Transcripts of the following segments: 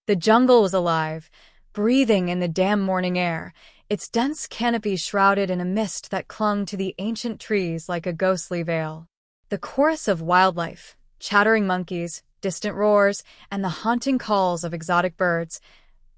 The jungle was alive, breathing in the damp morning air, its dense canopy shrouded in a mist that clung to the ancient trees like a ghostly veil. The chorus of wildlife, chattering monkeys, distant roars, and the haunting calls of exotic birds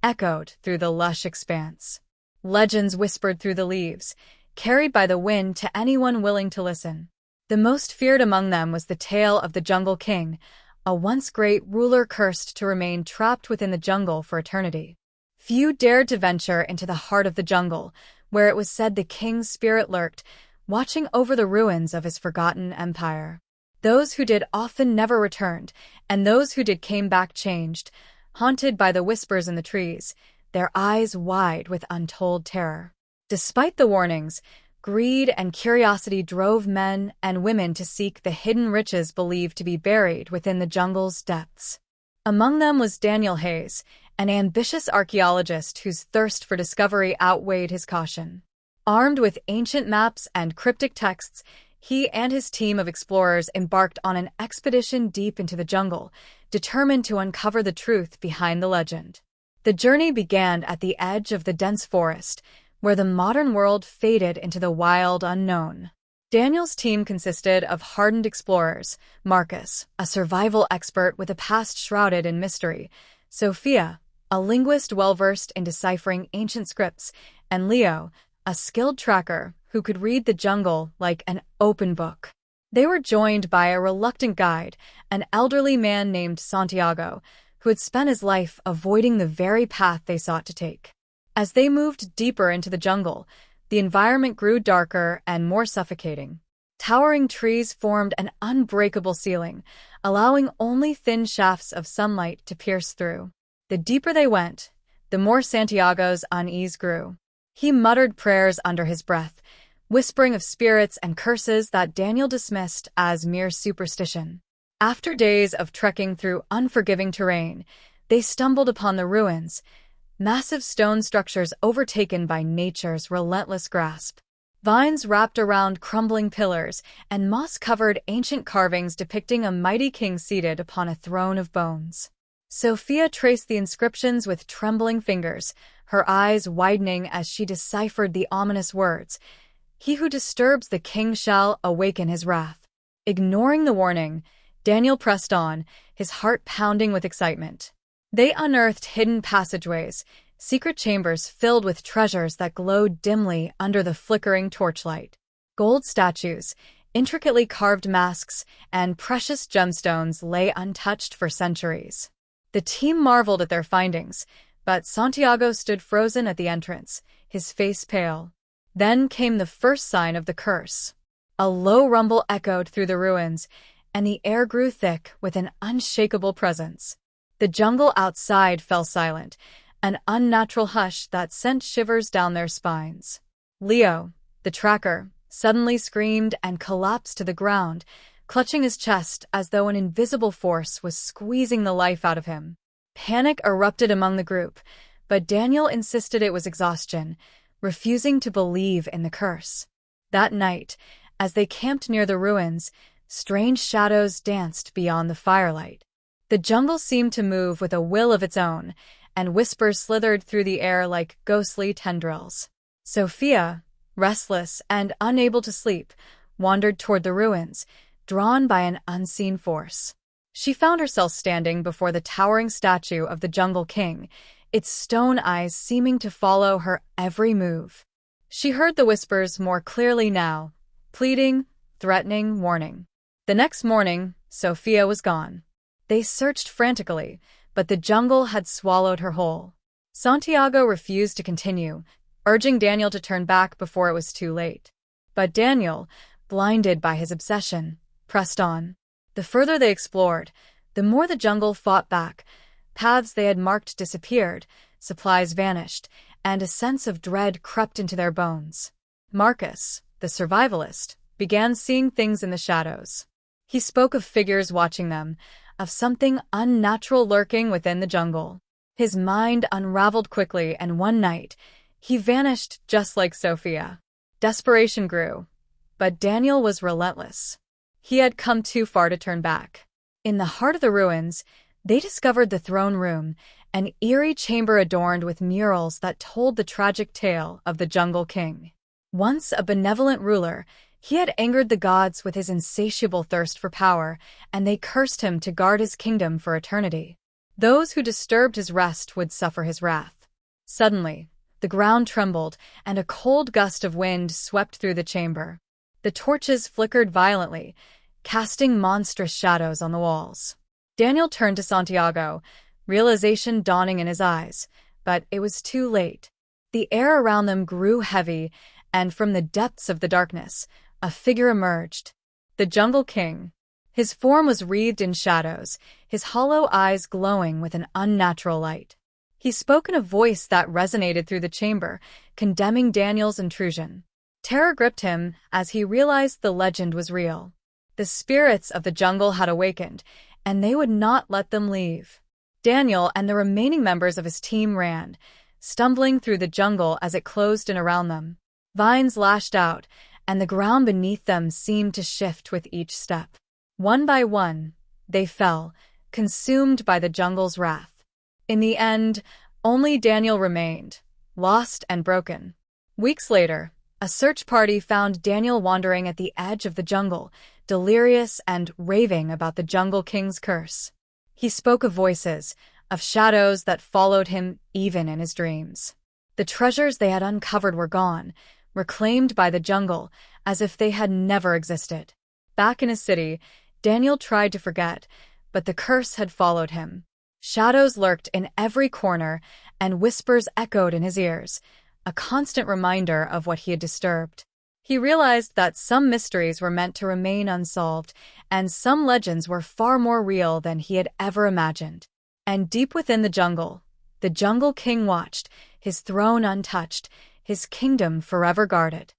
echoed through the lush expanse. Legends whispered through the leaves, carried by the wind to anyone willing to listen. The most feared among them was the tale of the Jungle King, a once great ruler cursed to remain trapped within the jungle for eternity. Few dared to venture into the heart of the jungle, where it was said the king's spirit lurked, watching over the ruins of his forgotten empire. Those who did often never returned, and those who did came back changed, haunted by the whispers in the trees, their eyes wide with untold terror. Despite the warnings, greed and curiosity drove men and women to seek the hidden riches believed to be buried within the jungle's depths. Among them was Daniel Hayes, an ambitious archaeologist whose thirst for discovery outweighed his caution. Armed with ancient maps and cryptic texts, he and his team of explorers embarked on an expedition deep into the jungle, determined to uncover the truth behind the legend. The journey began at the edge of the dense forest, where the modern world faded into the wild unknown. Daniel's team consisted of hardened explorers: Marcus, a survival expert with a past shrouded in mystery; Sophia, a linguist well-versed in deciphering ancient scripts; and Leo, a skilled tracker who could read the jungle like an open book. They were joined by a reluctant guide, an elderly man named Santiago, who had spent his life avoiding the very path they sought to take. As they moved deeper into the jungle, the environment grew darker and more suffocating. Towering trees formed an unbreakable ceiling, allowing only thin shafts of sunlight to pierce through. The deeper they went, the more Santiago's unease grew. He muttered prayers under his breath, whispering of spirits and curses that Daniel dismissed as mere superstition. After days of trekking through unforgiving terrain, they stumbled upon the ruins, massive stone structures overtaken by nature's relentless grasp. Vines wrapped around crumbling pillars, and moss-covered ancient carvings depicting a mighty king seated upon a throne of bones. Sophia traced the inscriptions with trembling fingers, her eyes widening as she deciphered the ominous words: "He who disturbs the king shall awaken his wrath." Ignoring the warning, Daniel pressed on, his heart pounding with excitement. They unearthed hidden passageways, secret chambers filled with treasures that glowed dimly under the flickering torchlight. Gold statues, intricately carved masks, and precious gemstones lay untouched for centuries. The team marveled at their findings, but Santiago stood frozen at the entrance, his face pale. Then came the first sign of the curse. A low rumble echoed through the ruins, and the air grew thick with an unshakable presence. The jungle outside fell silent, an unnatural hush that sent shivers down their spines. Leo, the tracker, suddenly screamed and collapsed to the ground, clutching his chest as though an invisible force was squeezing the life out of him. Panic erupted among the group, but Daniel insisted it was exhaustion, refusing to believe in the curse. That night, as they camped near the ruins, strange shadows danced beyond the firelight. The jungle seemed to move with a will of its own, and whispers slithered through the air like ghostly tendrils. Sophia, restless and unable to sleep, wandered toward the ruins, drawn by an unseen force. She found herself standing before the towering statue of the Jungle King, its stone eyes seeming to follow her every move. She heard the whispers more clearly now, pleading, threatening, warning. The next morning, Sophia was gone. They searched frantically, but the jungle had swallowed her whole. Santiago refused to continue, urging Daniel to turn back before it was too late. But Daniel, blinded by his obsession, pressed on. The further they explored, the more the jungle fought back. Paths they had marked disappeared, supplies vanished, and a sense of dread crept into their bones. Marcus, the survivalist, began seeing things in the shadows. He spoke of figures watching them, of something unnatural lurking within the jungle. His mind unraveled quickly, and one night, he vanished just like Sophia. Desperation grew, but Daniel was relentless. He had come too far to turn back. In the heart of the ruins, they discovered the throne room, an eerie chamber adorned with murals that told the tragic tale of the Jungle King. Once a benevolent ruler, he had angered the gods with his insatiable thirst for power, and they cursed him to guard his kingdom for eternity. Those who disturbed his rest would suffer his wrath. Suddenly, the ground trembled, and a cold gust of wind swept through the chamber. The torches flickered violently, casting monstrous shadows on the walls. Daniel turned to Santiago, realization dawning in his eyes, but it was too late. The air around them grew heavy, and from the depths of the darkness, a figure emerged. The Jungle King. His form was wreathed in shadows, his hollow eyes glowing with an unnatural light. He spoke in a voice that resonated through the chamber, condemning Daniel's intrusion. Terror gripped him as he realized the legend was real. The spirits of the jungle had awakened, and they would not let them leave. Daniel and the remaining members of his team ran, stumbling through the jungle as it closed in around them. Vines lashed out, and the ground beneath them seemed to shift with each step. One by one, they fell, consumed by the jungle's wrath. In the end, only Daniel remained, lost and broken. Weeks later, a search party found Daniel wandering at the edge of the jungle, delirious and raving about the Jungle King's curse. He spoke of voices, of shadows that followed him even in his dreams. The treasures they had uncovered were gone, reclaimed by the jungle, as if they had never existed. Back in his city, Daniel tried to forget, but the curse had followed him. Shadows lurked in every corner, and whispers echoed in his ears, a constant reminder of what he had disturbed. He realized that some mysteries were meant to remain unsolved, and some legends were far more real than he had ever imagined. And deep within the Jungle King watched, his throne untouched, his kingdom forever guarded.